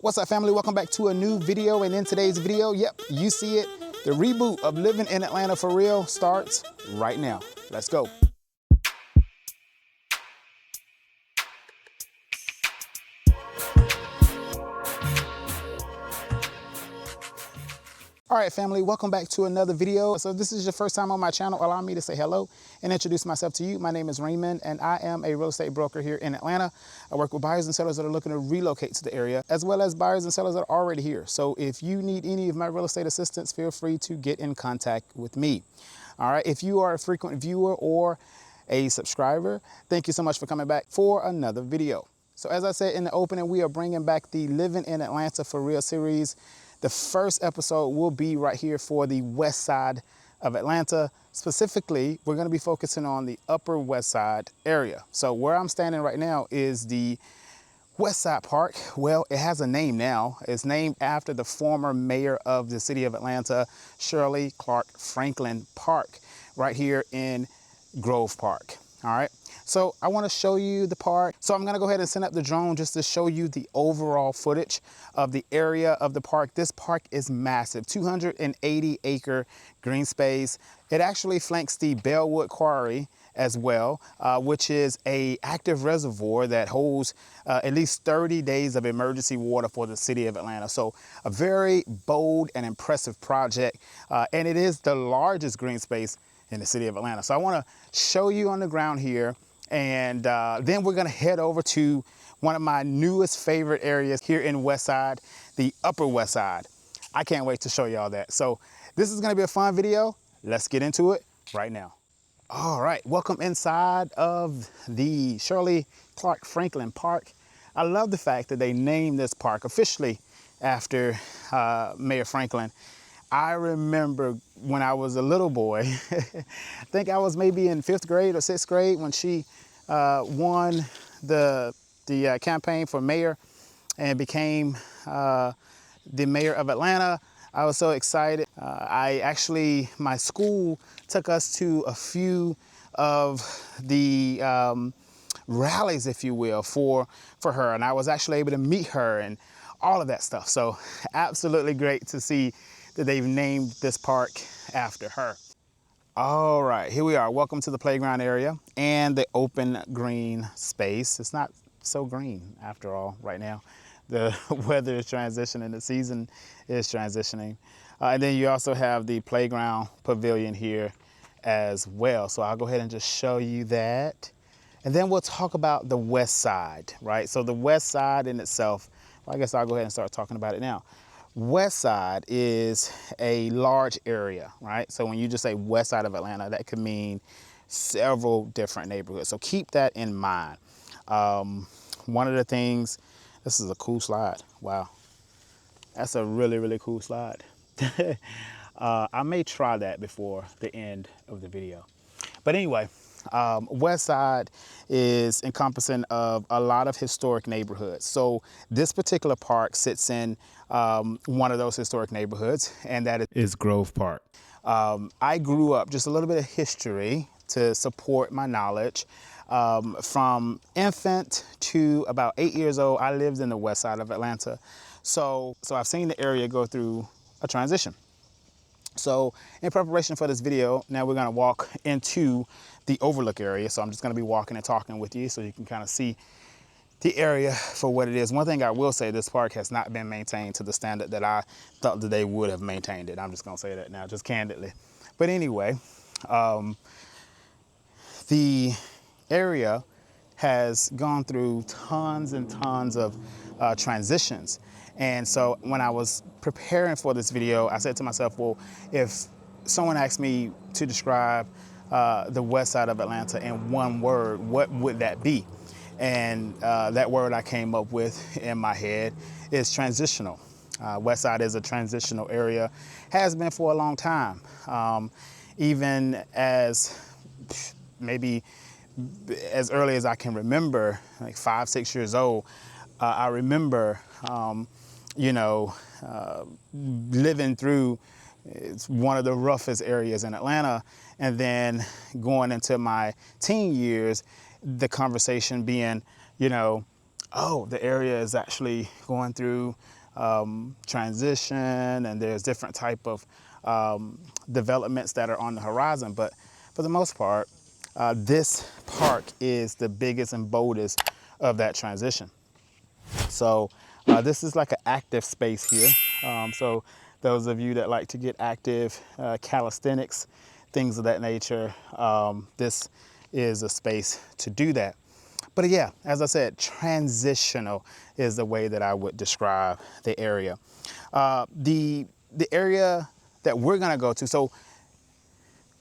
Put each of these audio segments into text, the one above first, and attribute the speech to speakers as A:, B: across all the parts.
A: What's up, family? Welcome back to a new video. And in today's video, yep, you see it, the reboot of Living in Atlanta for Real starts right now. Let's go. All right, family, welcome back to another video. So if this is your first time on my channel, allow me to say hello and introduce myself to you. My name is Raymond, and I am a real estate broker here in Atlanta. I work with buyers and sellers that are looking to relocate to the area, as well as buyers and sellers that are already here. So if you need any of my real estate assistance, feel free to get in contact with me. All right, if you are a frequent viewer or a subscriber, thank you so much for coming back for another video. So as I said in the opening, we are bringing back the Living in Atlanta for Real series. The first episode will be right here for the west side of Atlanta. Specifically, we're going to be focusing on the Upper Westside area. So where I'm standing right now is the Westside Park. Well, it has a name now. It's named after the former mayor of the city of Atlanta, Shirley Clarke Franklin Park, right here in Grove Park. All right. So I want to show you the park. So I'm going to go ahead and send up the drone just to show you the overall footage of the area of the park. This park is massive, 280-acre green space. It actually flanks the Bellwood Quarry as well, which is a active reservoir that holds at least 30 days of emergency water for the city of Atlanta. So a very bold and impressive project. And it is the largest green space in the city of Atlanta. So I want to show you on the ground here. And then we're gonna head over to one of my newest favorite areas here in Westside, the Upper Westside. I can't wait to show y'all that. So this is gonna be a fun video. Let's get into it right now. All right, welcome inside of the Shirley Clarke Franklin Park. I love the fact that they named this park officially after Mayor Franklin. I remember when I was a little boy, I think I was maybe in 5th grade or 6th grade when she won the campaign for mayor and became the mayor of Atlanta. I was so excited. My school took us to a few of the rallies, if you will, for her. And I was actually able to meet her and all of that stuff. So absolutely great to see that they've named this park after her. All right, here we are. Welcome to the playground area and the open green space. It's not so green after all right now. The weather is transitioning, the season is transitioning. And then you also have the playground pavilion here as well. So I'll go ahead and just show you that. And then we'll talk about the west side, right? So the west side in itself, well, I guess I'll go ahead and start talking about it now. West side is a large area, right? So when you just say west side of Atlanta, that could mean several different neighborhoods. So keep that in mind. One of the things, this is a cool slide. Wow. That's a really, really cool slide. I may try that before the end of the video. But anyway, West Side is encompassing of a lot of historic neighborhoods. So this particular park sits in one of those historic neighborhoods, and that is Grove Park. I grew up, just a little bit of history to support my knowledge. From infant to about 8 years old, I lived in the west side of Atlanta. So I've seen the area go through a transition. So in preparation for this video, now we're gonna walk into the overlook area. So I'm just gonna be walking and talking with you so you can kind of see the area for what it is. One thing I will say, this park has not been maintained to the standard that I thought that they would have maintained it. I'm just gonna say that now, just candidly. But anyway, the area has gone through tons and tons of transitions. And so when I was preparing for this video, I said to myself, well, if someone asked me to describe the west side of Atlanta in one word, what would that be? And that word I came up with in my head is transitional. West side is a transitional area, has been for a long time. Even as maybe as early as I can remember, like 5, 6 years old, I remember, living through one of the roughest areas in Atlanta, and then going into my teen years, the conversation being, oh, the area is actually going through transition, and there's different type of developments that are on the horizon. But for the most part, this park is the biggest and boldest of that transition. So this is like an active space here. So those of you that like to get active, calisthenics, things of that nature, this is a space to do that. But yeah, as I said, transitional is the way that I would describe the area. The area that we're gonna go to,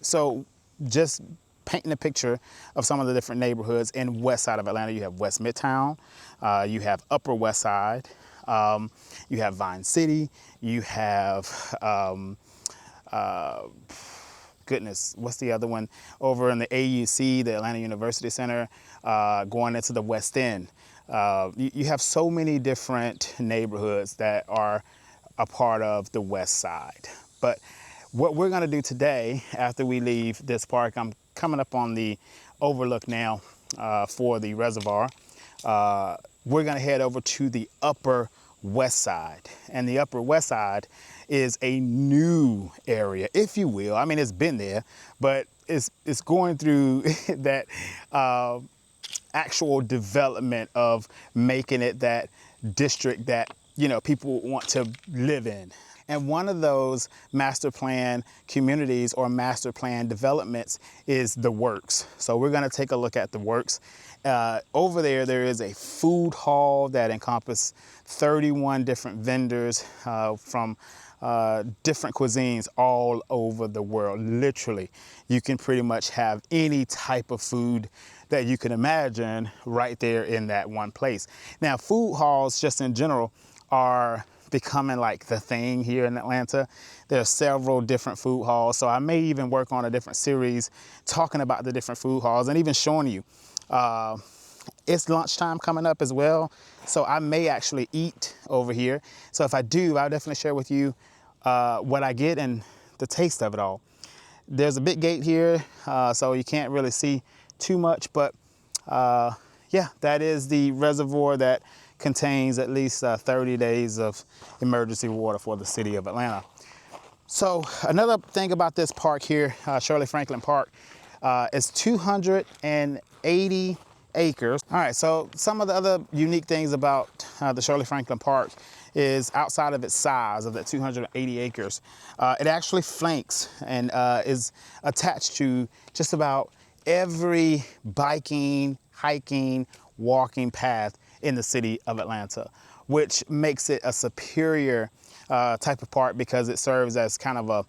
A: so just painting a picture of some of the different neighborhoods in west side of Atlanta. You have West Midtown, you have Upper Westside, you have Vine City, you have, goodness, what's the other one? Over in the AUC, the Atlanta University Center, going into the West End. You have so many different neighborhoods that are a part of the West Side. But what we're gonna do today, after we leave this park, I'm coming up on the overlook now for the reservoir. We're gonna head over to the Upper West Side. And the Upper West Side is a new area, if you will. I mean, it's been there, but it's going through that actual development of making it that district that, you know, people want to live in. And one of those master plan communities or master plan developments is the Works. So we're gonna take a look at the Works. Over there is a food hall that encompasses 31 different vendors from different cuisines all over the world. Literally, you can pretty much have any type of food that you can imagine right there in that one place. Now, food halls just in general are becoming like the thing here in Atlanta. There are several different food halls, so I may even work on a different series talking about the different food halls and even showing you. It's lunchtime coming up as well, so I may actually eat over here. So if I do, I'll definitely share with you what I get and the taste of it all. There's a big gate here, so you can't really see too much, but yeah, that is the reservoir that contains at least 30 days of emergency water for the city of Atlanta. So another thing about this park here, Shirley Franklin Park, is 280 acres. All right, so some of the other unique things about the Shirley Franklin Park is outside of its size of that 280 acres, it actually flanks and is attached to just about every biking, hiking, walking path in the city of Atlanta, which makes it a superior type of park because it serves as kind of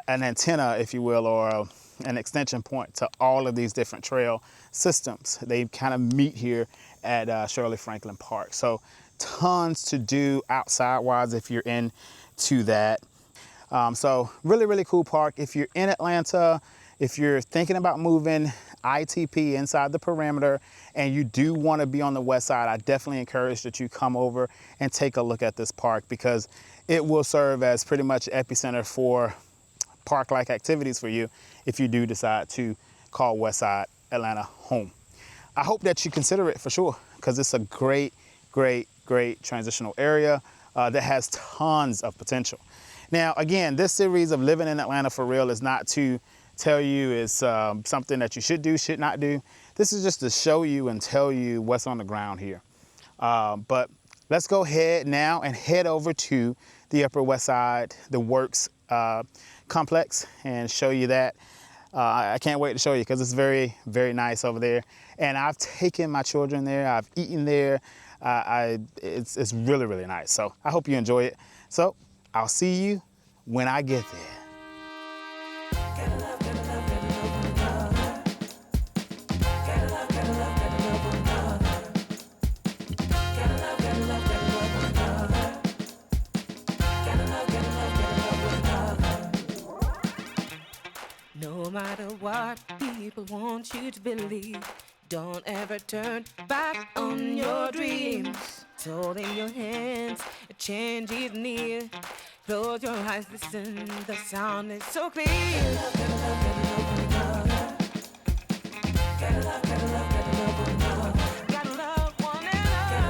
A: an antenna, if you will, or an extension point to all of these different trail systems. They kind of meet here at Shirley Franklin Park. So tons to do outside wise if you're into that. So really, really cool park. If you're in Atlanta, if you're thinking about moving ITP inside the perimeter and you do want to be on the west side, I definitely encourage that you come over and take a look at this park because it will serve as pretty much epicenter for park-like activities for you if you do decide to call Westside Atlanta home. I hope that you consider it for sure because it's a great, great, great transitional area that has tons of potential. Now, again, this series of Living in Atlanta for Real is not to tell you it's something that you should do, should not do. This is just to show you and tell you what's on the ground here. But let's go ahead now and head over to the Upper West Side, the Works complex, and show you that. I can't wait to show you because it's very, very nice over there. And I've taken my children there. I've eaten there. It's really, really nice. So I hope you enjoy it. So I'll see you when I get there.
B: No matter what people want you to believe, don't ever turn back on your dreams. It's all in your hands, a change is near. Close your eyes, listen, the sound is so clear. Gotta love one another. Gotta love one another. Gotta love one another.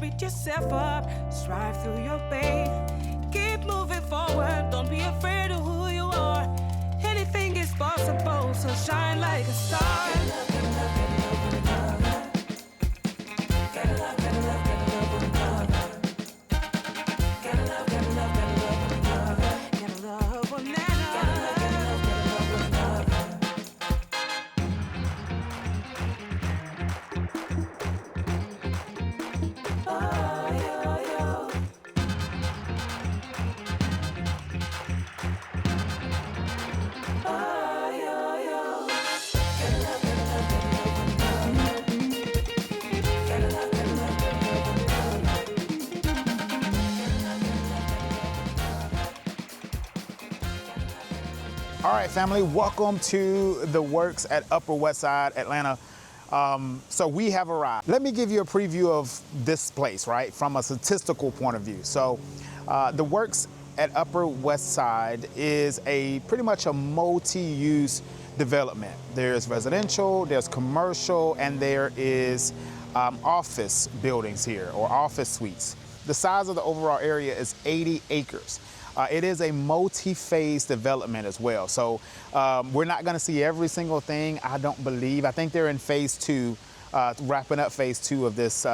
B: beat yourself up, strive through your pain. Keep moving forward, don't be afraid of who you are. Anything is possible, so shine like a star.
A: All right, family, welcome to the Works at Upper Westside, Atlanta. So we have arrived. Let me give you a preview of this place, right, from a statistical point of view. So the Works at Upper Westside is pretty much a multi-use development. There's residential, there's commercial, and there is office buildings here, or office suites. The size of the overall area is 80 acres. It is a multi-phase development as well. So we're not gonna see every single thing, I don't believe. I think they're in phase two, wrapping up phase two of this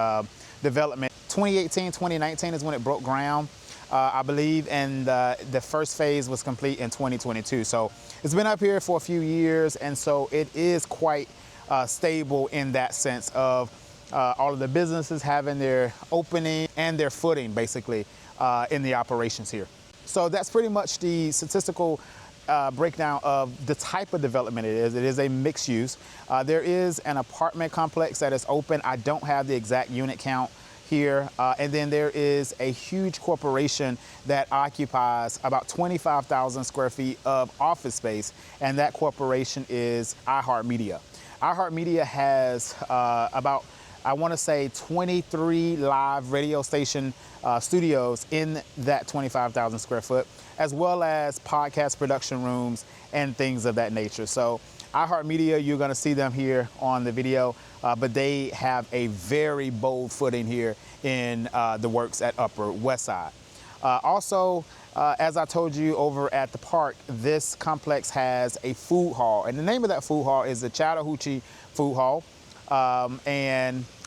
A: development. 2018, 2019 is when it broke ground, I believe, and the first phase was complete in 2022. So it's been up here for a few years, and so it is quite stable in that sense of all of the businesses having their opening and their footing, basically, in the operations here. So that's pretty much the statistical breakdown of the type of development it is. It is a mixed use. There is an apartment complex that is open. I don't have the exact unit count here. And then there is a huge corporation that occupies about 25,000 square feet of office space. And that corporation is iHeartMedia. iHeartMedia has about, I want to say, 23 live radio station studios in that 25,000 square foot, as well as podcast production rooms and things of that nature. So iHeartMedia, you're going to see them here on the video, but they have a very bold footing here in the Works at Upper Westside. Also, as I told you over at the park, this complex has a food hall, and the name of that food hall is the Chattahoochee Food Hall.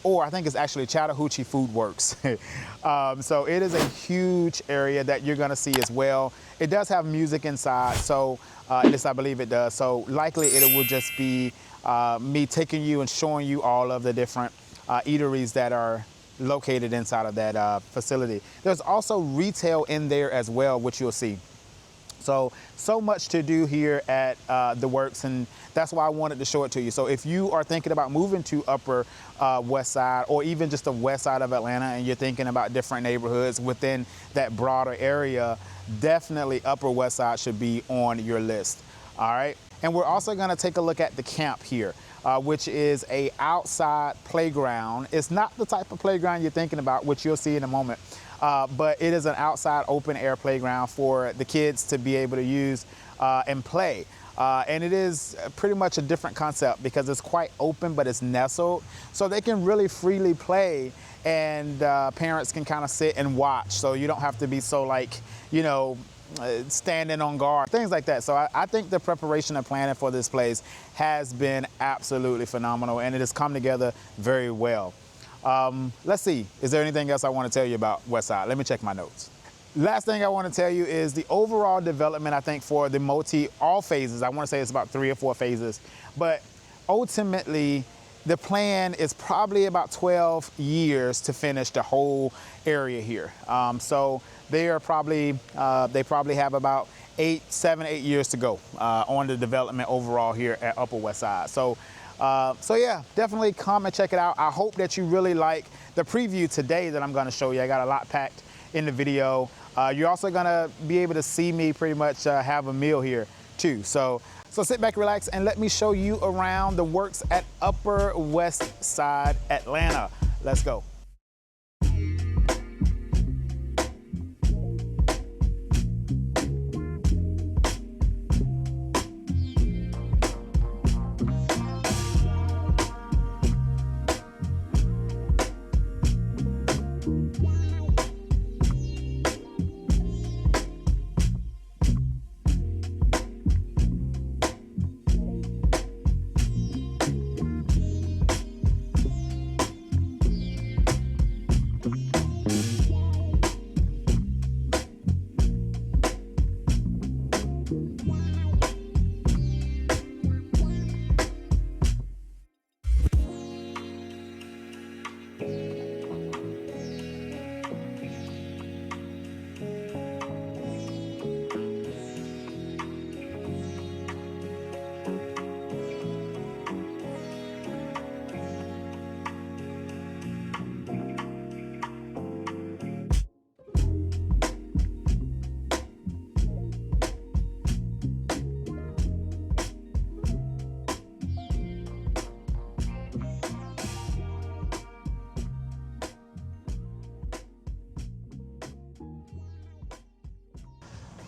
A: Or I think it's actually Chattahoochee Food Works. So it is a huge area that you're gonna see as well. It does have music inside, so at least I believe it does. So likely it will just be me taking you and showing you all of the different eateries that are located inside of that facility. There's also retail in there as well, which you'll see. So much to do here at the Works, and that's why I wanted to show it to you. So if you are thinking about moving to Upper West Side, or even just the west side of Atlanta, and you're thinking about different neighborhoods within that broader area, definitely Upper West Side should be on your list, all right? And we're also gonna take a look at the camp here, which is a outside playground. It's not the type of playground you're thinking about, which you'll see in a moment. But it is an outside open air playground for the kids to be able to use and play. And it is pretty much a different concept because it's quite open, but it's nestled. So they can really freely play, and parents can kind of sit and watch. So you don't have to be so standing on guard, things like that. So I think the preparation and planning for this place has been absolutely phenomenal, and it has come together very well. Let's see, is there anything else I want to tell you about Westside? Let me check my notes. Last thing I want to tell you is the overall development, I think, for the all phases. I want to say it's about 3 or 4 phases, but ultimately the plan is probably about 12 years to finish the whole area here. So they probably have about 7, 8 years to go on the development overall here at Upper Westside. So yeah, definitely come and check it out. I hope that you really like the preview today that I'm gonna show you. I got a lot packed in the video. You're also gonna be able to see me pretty much have a meal here too. So sit back, relax, and let me show you around the Works at Upper West Side, Atlanta. Let's go.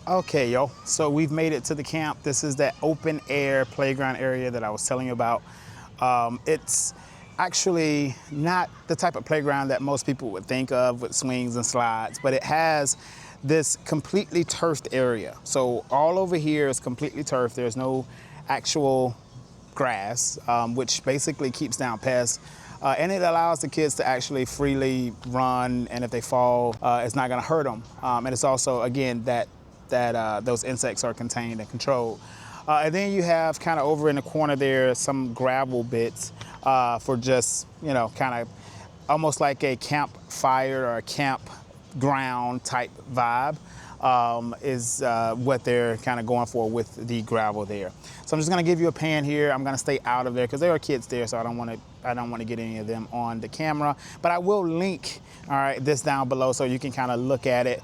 A: Okay, yo, so we've made it to the camp. This is that open air playground area that I was telling you about. It's actually not the type of playground that most people would think of with swings and slides, but it has this completely turfed area. So all over here is completely turfed. There's no actual grass, which basically keeps down pests. And it allows the kids to actually freely run, and if they fall, it's not gonna hurt them. And it's also, again, that those insects are contained and controlled. And then you have kind of over in the corner there some gravel bits for just, you know, kind of almost like a campfire or a campground type vibe is what they're kind of going for with the gravel there. So I'm just gonna give you a pan here. I'm gonna stay out of there because there are kids there, so I don't want to get any of them on the camera. But I will link, all right, this down below so you can kind of look at it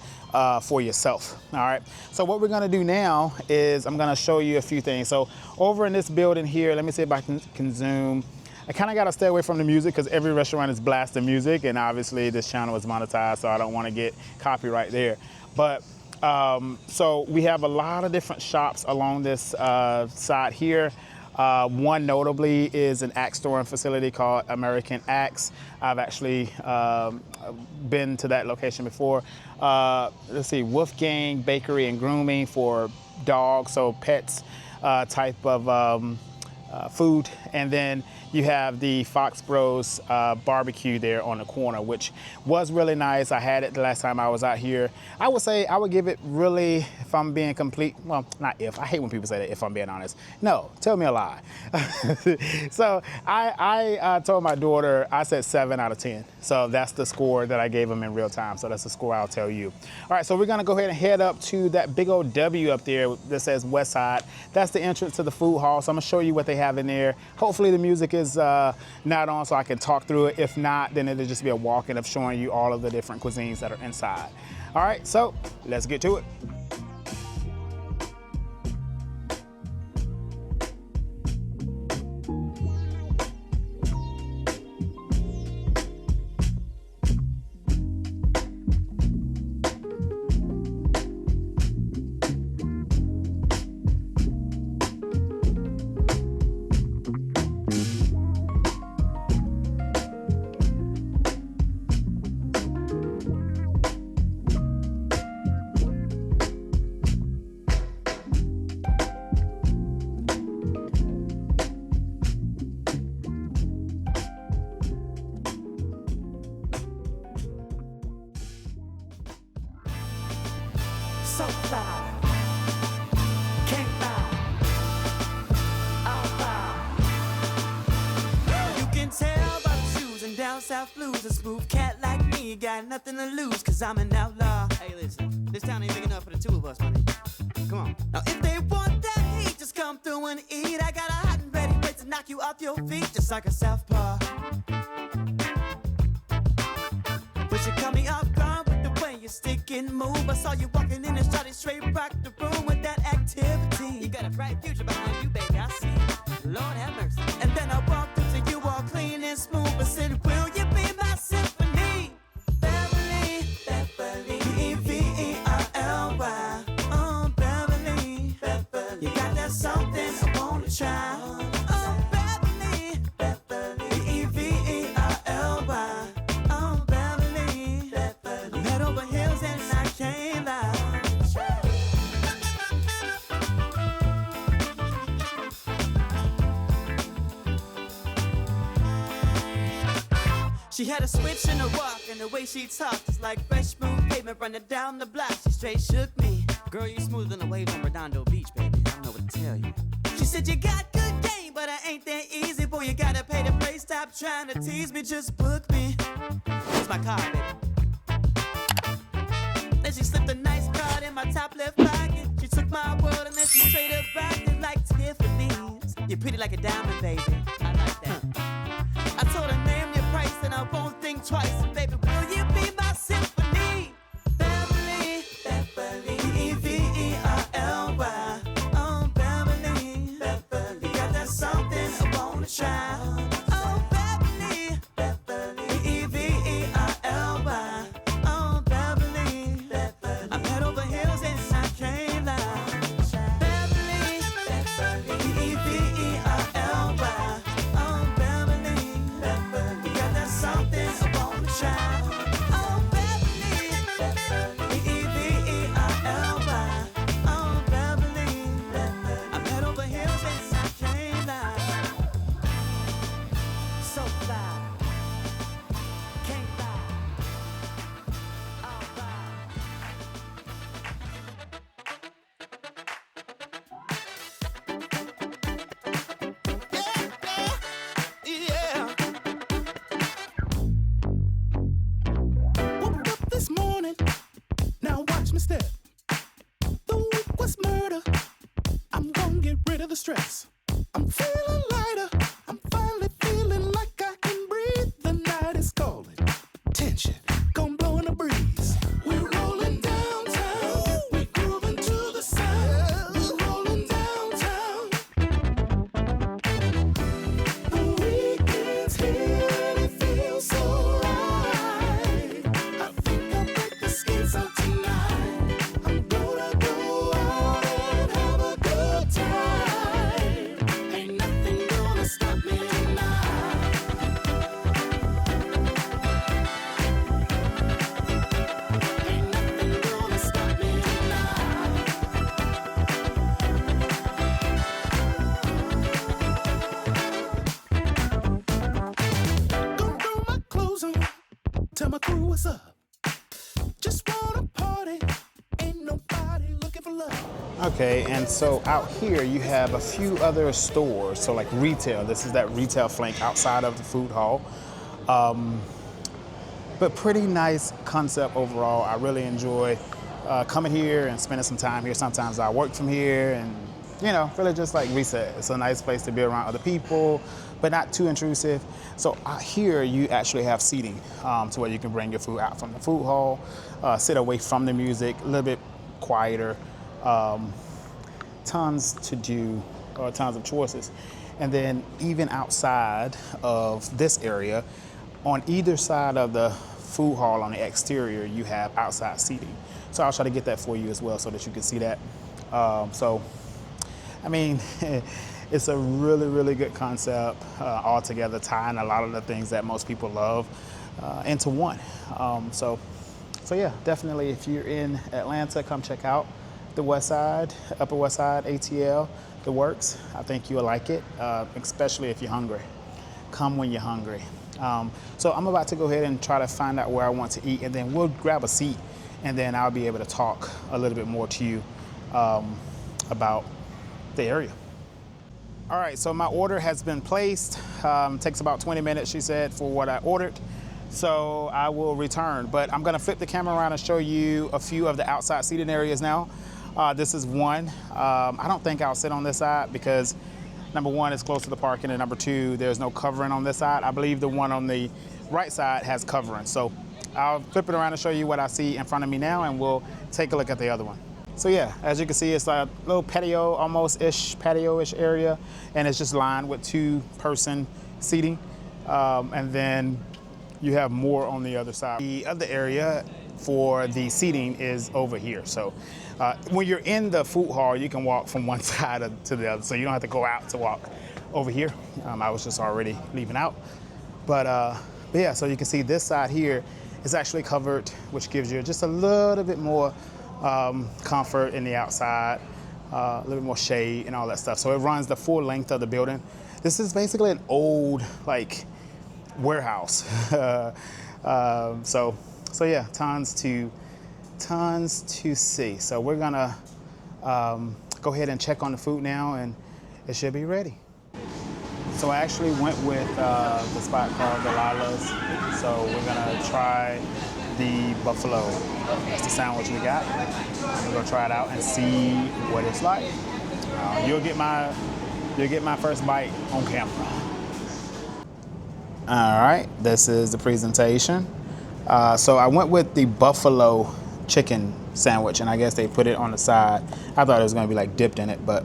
A: for yourself. All right. So what we're gonna do now is I'm gonna show you a few things. So over in this building here, let me see if I can zoom. I kind of got to stay away from the music because every restaurant is blasting music, and obviously this channel is monetized, so I don't want to get copyright there. But so we have a lot of different shops along this side here. One notably is an axe storing facility called American Axe. I've actually been to that location before. Let's see, Wolfgang Bakery and Grooming for dogs, so pets type of food. And then you have the Fox Bros barbecue there on the corner, which was really nice. I had it the last time I was out here. I would say I would give it really, if I'm being complete, well, not if, I hate when people say that if I'm being honest. No, tell me a lie. So I told my daughter, I said 7 out of 10. So that's the score that I gave them in real time. So that's the score I'll tell you. All right, so we're gonna go ahead and head up to that big old W up there that says Westside. That's the entrance to the food hall. So I'm gonna show you what they have in there. Hopefully the music is not on so I can talk through it. If not, then it'll just be a walk-in of showing you all of the different cuisines that are inside. All right, so let's get to it.
B: So fly, can't lie, you can tell by the shoes and down south blues. A smooth cat like me got nothing to lose, cause I'm an outlaw. Hey listen, this town ain't big enough for the two of us, money. Come on. Now if they want that heat, just come through and eat. I got a hot and ready place to knock you off your feet, just like a southpaw. But you cut me off guard with the way you stick and move. I saw you walking in and started straight rock the room with that activity. You got a bright future behind you, baby, I see. Lord have mercy. And then I walked up to you all clean and smooth. I said, will you be my symphony? Beverly, Beverly, Beverly. Oh, Beverly, Beverly. You got that something I wanna try. Oh, Beverly, Beverly, Beverly. Oh, Beverly, Beverly. I'm head over heels and I can't lie. She had a switch in her walk and the way she talked is like fresh smooth pavement running down the block. She straight shook me.
C: Girl, you smoother than the waves on Redondo Beach, baby. I don't know what to tell you. She said you got good game, but I ain't that easy. Boy, you gotta pay to play. Stop trying to tease me, just book me. Here's my card, baby. Then she slipped a nice card in my top left pocket. She took my word and then she straight up backed it like Tiffany's. You're pretty like a diamond, baby. I like that. I told her name your price and I won't think twice. Baby, will you be my symphony? Beverly, Beverly, E-V-E-R-L-Y. Oh, Beverly, Beverly, got that something I wanna try. Oh, Beverly, Beverly, E-V-E-R-L-Y. Oh, Beverly, Beverly, I'm head over heels and I can't lie. Beverly, Beverly, E-V-E-R-L-Y. Oh, Beverly, Beverly, got that something I wanna try. Oh, Beverly, Beverly, E-V-E-R-L-Y. Oh, Beverly, Beverly, I'm head over heels and I can't lie. So fly, can't lie. All right.
A: Yeah. Woke up this morning, now watch me step. The week was murder. I'm gonna get rid of the stress. I'm feeling lighter. I'm finally feeling like I can breathe. The night is calling. Tension, gonna blow in the breeze. We're rolling downtown. We're grooving to the sound. We're rolling downtown. The weekend's here and it feels so right. I think I'll break the skins out tonight. I'm gonna go out and have a good time. Ain't nothing gonna stop me tonight. Ain't nothing gonna stop me tonight. Gonna throw my clothes on, tell my crew what's up. Just wanna party, ain't nobody looking for love. Okay, and so out here you have a few other stores, so like retail. This is that retail flank outside of the food hall. But pretty nice concept overall. I really enjoy coming here and spending some time here. Sometimes I work from here and, you know, really just like reset. It's a nice place to be around other people, but not too intrusive. So out here you actually have seating to where you can bring your food out from the food hall, sit away from the music, a little bit quieter, tons to do, or tons of choices. And then even outside of this area, on either side of the food hall on the exterior, you have outside seating. So I'll try to get that for you as well so that you can see that. So, I mean, it's a really, really good concept altogether, tying a lot of the things that most people love into one. So yeah, definitely if you're in Atlanta, come check out the Westside, Upper Westside, ATL, the works. I think you'll like it, especially if you're hungry. Come when you're hungry. So I'm about to go ahead and try to find out where I want to eat, and then we'll grab a seat, and then I'll be able to talk a little bit more to you about the area. All right, so my order has been placed. Takes about 20 minutes, she said, for what I ordered. So I will return, but I'm gonna flip the camera around and show you a few of the outside seating areas now. This is one. I don't think I'll sit on this side because number one, it's close to the parking, and number two, there's no covering on this side. I believe the one on the right side has covering. So I'll flip it around and show you what I see in front of me now, and we'll take a look at the other one. So yeah, as you can see, it's like a little patio, almost-ish patio-ish area, and it's just lined with two-person seating. And then you have more on the other side. The other area for the seating is over here. So when you're in the food hall, you can walk from one side to the other. So you don't have to go out to walk over here. I was just already leaving out. But yeah, so you can see this side here is actually covered, which gives you just a little bit more comfort in the outside, a little bit more shade and all that stuff. So it runs the full length of the building. This is basically an old, like, warehouse. So yeah, tons to tons to see. So we're gonna go ahead and check on the food now, and it should be ready. So I actually went with the spot called Delilah's. So we're gonna try the buffalo. That's the sandwich we got. We're gonna try it out and see what it's like. You'll get my first bite on camera. All right, this is the presentation. So I went with the buffalo chicken sandwich, and I guess they put it on the side. I thought it was gonna be like dipped in it, but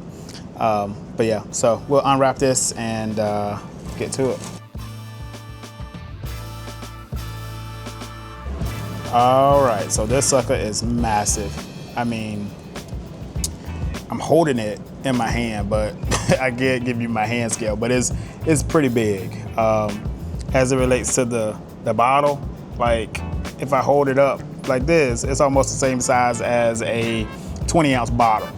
A: yeah. So we'll unwrap this and get to it. All right, so this sucker is massive. I mean, I'm holding it in my hand, but I can't give you my hand scale, but it's pretty big. As it relates to the bottle, like if I hold it up like this, it's almost the same size as a 20-ounce bottle.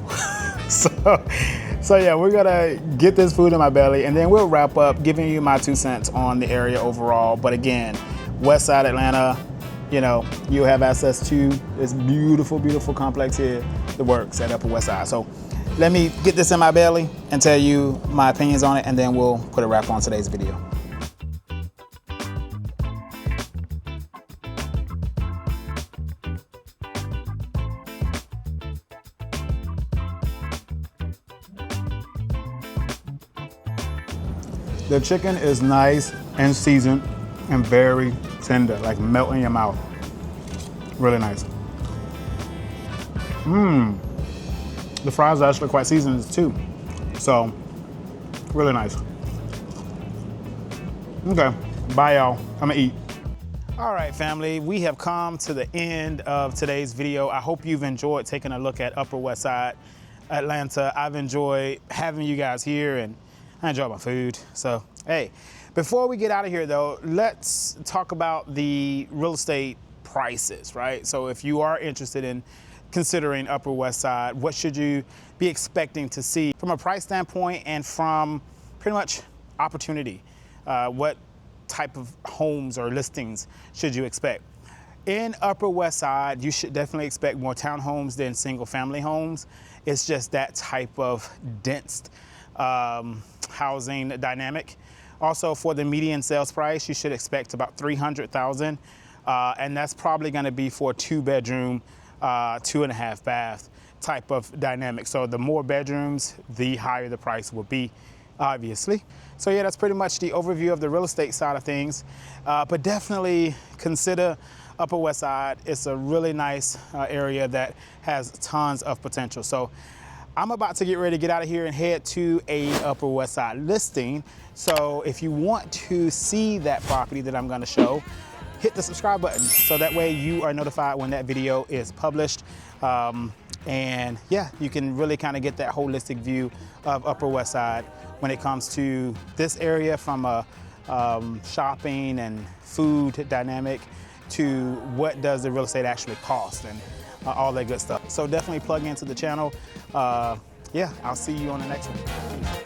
A: So yeah, we're gonna get this food in my belly, and then we'll wrap up giving you my 2 cents on the area overall. But again, Westside Atlanta, you know, you'll have access to this beautiful, beautiful complex here, the Works at Upper Westside. So let me get this in my belly and tell you my opinions on it, and then we'll put a wrap on today's video. The chicken is nice and seasoned and very tender, like melt in your mouth. Really nice. The fries are actually quite seasoned too. So, really nice. Okay, bye y'all, I'ma eat. All right, family, we have come to the end of today's video. I hope you've enjoyed taking a look at Upper Westside, Atlanta. I've enjoyed having you guys here, and I enjoy my food. So, hey, before we get out of here though, let's talk about the real estate prices, right? So if you are interested in considering Upper Westside, what should you be expecting to see from a price standpoint and from pretty much opportunity? What type of homes or listings should you expect? In Upper Westside, you should definitely expect more townhomes than single family homes. It's just that type of dense housing dynamic. Also, for the median sales price, you should expect about $300,000, and that's probably going to be for a 2-bedroom, 2.5 bath type of dynamic. So the more bedrooms, the higher the price will be, obviously. So yeah, that's pretty much the overview of the real estate side of things. But definitely consider Upper Westside. It's a really nice area that has tons of potential. So I'm about to get ready to get out of here and head to a Upper Westside listing. So if you want to see that property that I'm gonna show, hit the subscribe button so that way you are notified when that video is published. And yeah, you can really kind of get that holistic view of Upper Westside when it comes to this area, from a shopping and food dynamic to what does the real estate actually cost, and all that good stuff. So definitely plug into the channel. Yeah, I'll see you on the next one.